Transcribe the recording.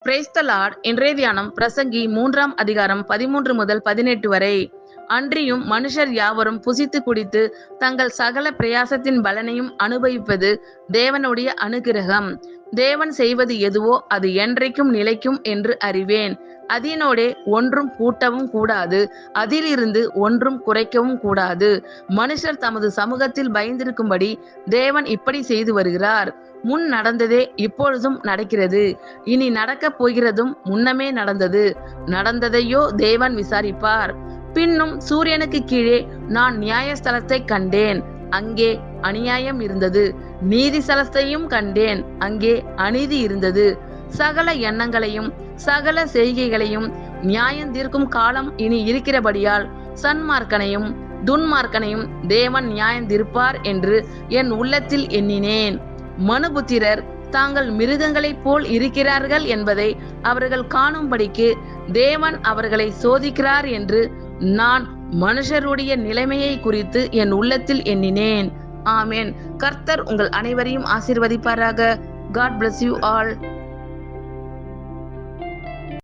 Praise the Lord. இன்றைய தியானம் பிரசங்கி 3ஆம் அதிகாரம் 13 முதல் 18 வரை. அன்றியும் மனுஷர் யாவரும் புசித்து குடித்து தங்கள் சகல பிரயாசத்தின் பலனையும் அனுபவிப்பது தேவனுடைய அனுக்கிரகம். தேவன் செய்வது எதுவோ அது என்றைக்கும் நிலைக்கும் என்று அறிவேன். அதனோடே ஒன்றும் கூட்டவும் கூடாது, அதிலிருந்து ஒன்றும் குறைக்கவும் கூடாது. மனுஷர் தமது சமூகத்தில் பயந்திருக்கும்படி தேவன் இப்படி செய்து வருகிறார். முன் நடந்ததே இப்பொழுதும் நடக்கிறது, இனி நடக்கப் போகிறதும் முன்னமே நடந்தது. நடந்ததையோ தேவன் விசாரிப்பார். பின்னும் சூரியனுக்கு கீழே நான் நியாயஸ்தலத்தை கண்டேன், அங்கே அநியாயம் இருந்தது. நீதி ஸ்தலத்தையும் கண்டேன், அங்கே அநீதி இருந்தது. சகல எண்ணங்களையும் சகல செய்கைகளையும் நியாயம் தீர்க்கும் காலம் இனி இருக்கிறபடியால் சன்மார்க்கனையும் துன்மார்க்கனையும் தேவன் நியாயம் தீர்ப்பார் என்று என் உள்ளத்தில் எண்ணினேன். மனுபுத்திரர் தாங்கள் மிருகங்களைப் போல் இருக்கிறார்கள் என்பதை அவர்கள் காணும்படிக்கு தேவன் அவர்களை சோதிக்கிறார் என்று நான் மனுஷருடைய நிலைமையை குறித்து என் உள்ளத்தில் எண்ணினேன். ஆமென். கர்த்தர் உங்கள் அனைவரையும் ஆசீர்வதிப்பாராக. God bless you all.